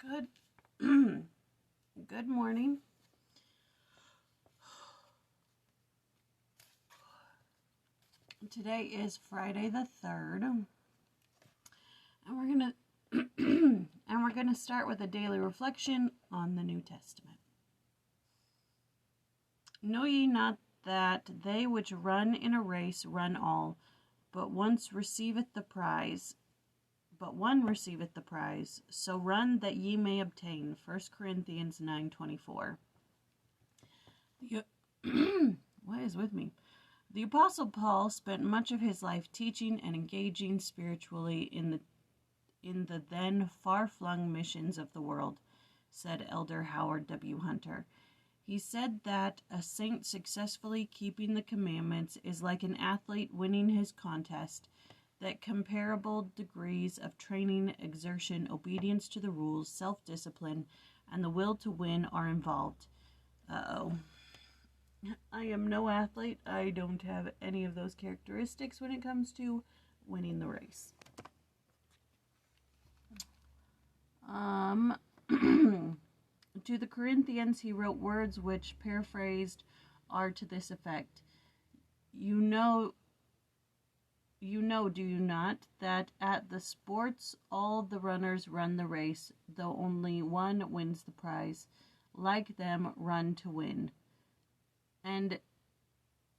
Good good morning. Today is Friday the 3rd. And we're going to start with a daily reflection on the New Testament. Know ye not that they which run in a race run all, but one receiveth the prize. So run that ye may obtain. 1 Corinthians 9:24. What is with me? The Apostle Paul spent much of his life teaching and engaging spiritually in the then far-flung missions of the world, said Elder Howard W. Hunter. He said that a saint successfully keeping the commandments is like an athlete winning his contest, that comparable degrees of training, exertion, obedience to the rules, self-discipline, and the will to win are involved. I am no athlete. I don't have any of those characteristics when it comes to winning the race. To the Corinthians, he wrote words which, paraphrased, are to this effect. You know, do you not, that at the sports all the runners run the race, though only one wins the prize. Like them, run to win. And,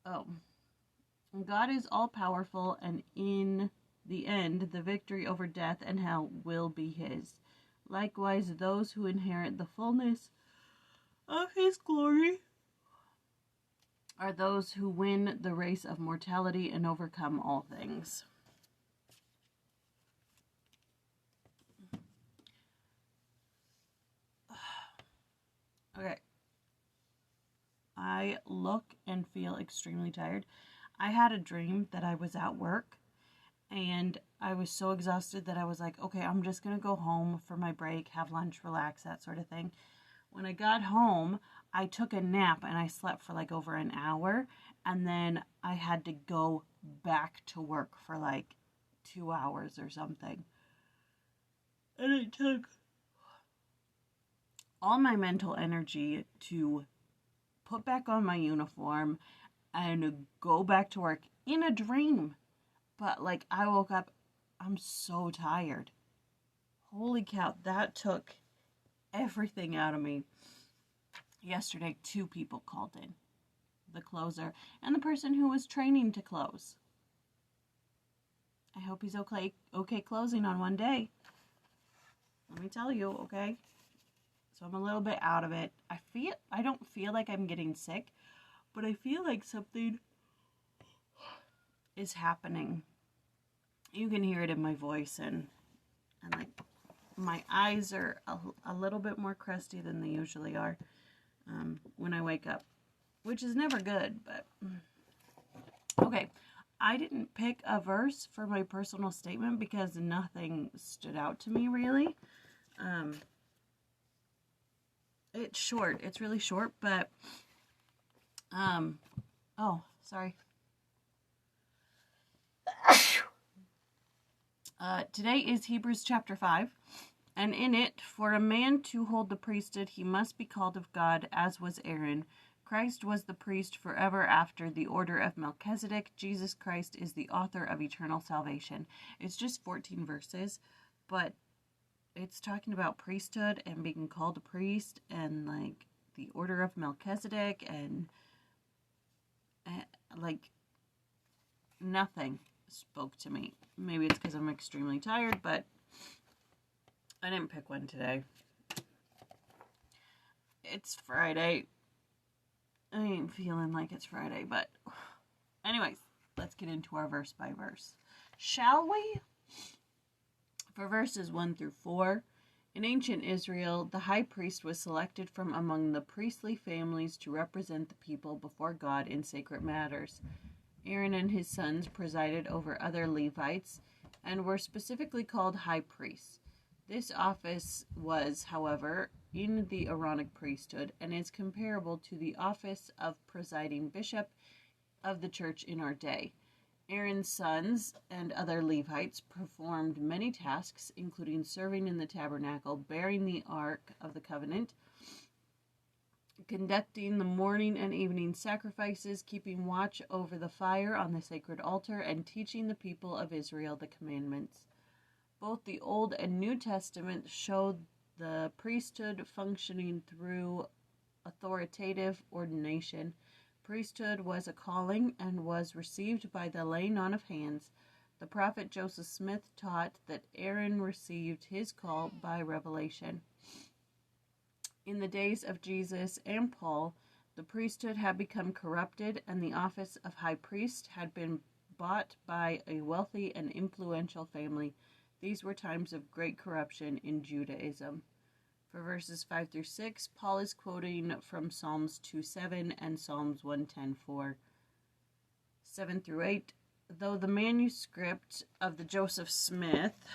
God is all-powerful, and in the end, the victory over death and hell will be his. Likewise, those who inherit the fullness of his glory are those who win the race of mortality and overcome all things. Okay. I look and feel extremely tired. I had a dream that I was at work and I was so exhausted that I was like, okay, I'm just going to go home for my break, have lunch, relax, that sort of thing. When I got home, I took a nap and I slept for like over an hour, and then I had to go back to work for like 2 hours or something. And it took all my mental energy to put back on my uniform and go back to work in a dream. But like, I woke up, I'm so tired. Holy cow, that took everything out of me. Yesterday, 2 people called in. The closer and the person who was training to close. I hope he's okay closing on one day. Let me tell you, okay? So I'm a little bit out of it. I don't feel like I'm getting sick, but I feel like something is happening. You can hear it in my voice, and like my eyes are a little bit more crusty than they usually are when I wake up, which is never good, but okay. I didn't pick a verse for my personal statement because nothing stood out to me really. It's short. It's really short, but oh, sorry. Today is Hebrews chapter 5, and in it, for a man to hold the priesthood, he must be called of God, as was Aaron. Christ was the priest forever after the order of Melchizedek. Jesus Christ is the author of eternal salvation. It's just 14 verses, but it's talking about priesthood and being called a priest and like the order of Melchizedek and like nothing spoke to me. Maybe it's because I'm extremely tired, but I didn't pick one today. It's Friday. I ain't feeling like it's Friday, but anyways, let's get into our verse by verse. Shall we? For verses 1 through 4, in ancient Israel, the high priest was selected from among the priestly families to represent the people before God in sacred matters. Aaron and his sons presided over other Levites and were specifically called high priests. This office was, however, in the Aaronic priesthood and is comparable to the office of presiding bishop of the church in our day. Aaron's sons and other Levites performed many tasks, including serving in the tabernacle, bearing the Ark of the Covenant, conducting the morning and evening sacrifices, keeping watch over the fire on the sacred altar, and teaching the people of Israel the commandments. Both the Old and New Testament showed the priesthood functioning through authoritative ordination. Priesthood was a calling and was received by the laying on of hands. The prophet Joseph Smith taught that Aaron received his call by revelation. In the days of Jesus and Paul, the priesthood had become corrupted, and the office of high priest had been bought by a wealthy and influential family. These were times of great corruption in Judaism. For verses 5 through 6, Paul is quoting from Psalms 2:7 and Psalms 110:4. 7 through 8, though the manuscript of the Joseph Smith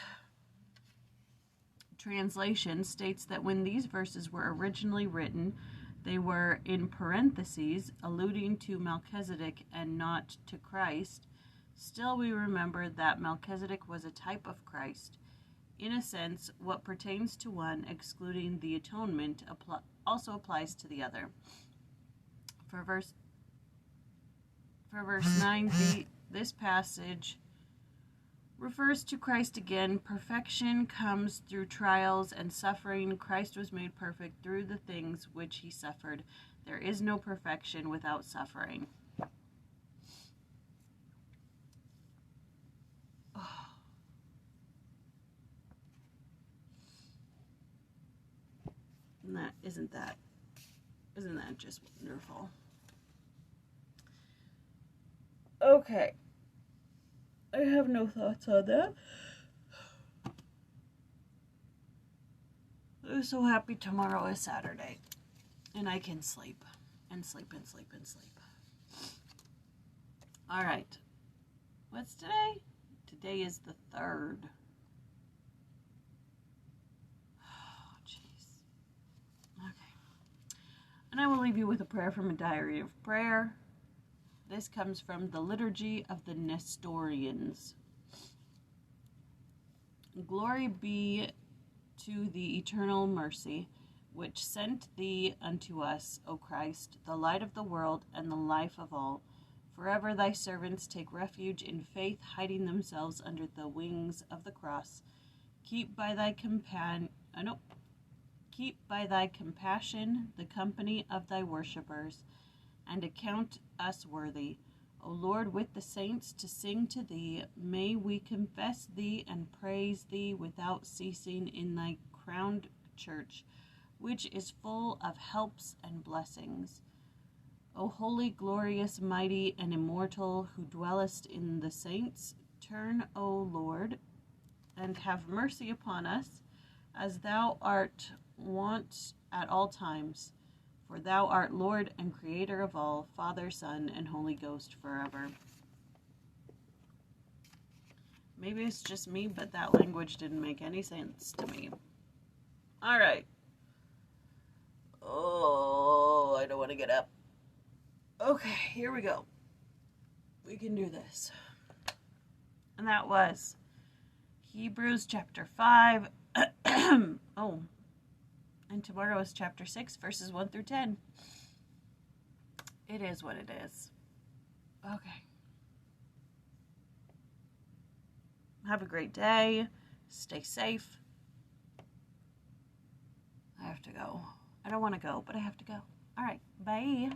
translation states that when these verses were originally written, they were in parentheses, alluding to Melchizedek and not to Christ, still we remember that Melchizedek was a type of Christ. In a sense, what pertains to one, excluding the atonement, also applies to the other. For verse 9, this passage refers to Christ again. Perfection comes through trials and suffering. Christ was made perfect through the things which he suffered. There is no perfection without suffering. Isn't that just wonderful? Okay. I have no thoughts on that. I'm so happy tomorrow is Saturday. And I can sleep. And sleep and sleep and sleep. Alright. What's today? Today is the 3rd. And I will leave you with a prayer from a diary of prayer. This comes from the Liturgy of the Nestorians. Glory be to the eternal mercy, which sent thee unto us, O Christ, the light of the world and the life of all. Forever thy servants take refuge in faith, hiding themselves under the wings of the cross. Keep by thy compassion the company of thy worshippers, and account us worthy, O Lord, with the saints to sing to thee. May we confess thee and praise thee without ceasing in thy crowned church, which is full of helps and blessings. O holy, glorious, mighty, and immortal, who dwellest in the saints, turn, O Lord, and have mercy upon us, as thou art wont at all times. For thou art Lord and Creator of all, Father, Son, and Holy Ghost forever. Maybe it's just me, but that language didn't make any sense to me. Alright. Oh, I don't want to get up. Okay, here we go. We can do this. And that was Hebrews chapter 5. Oh. And tomorrow is chapter 6, verses 1 through 10. It is what it is. Okay. Have a great day. Stay safe. I have to go. I don't want to go, but I have to go. All right. Bye.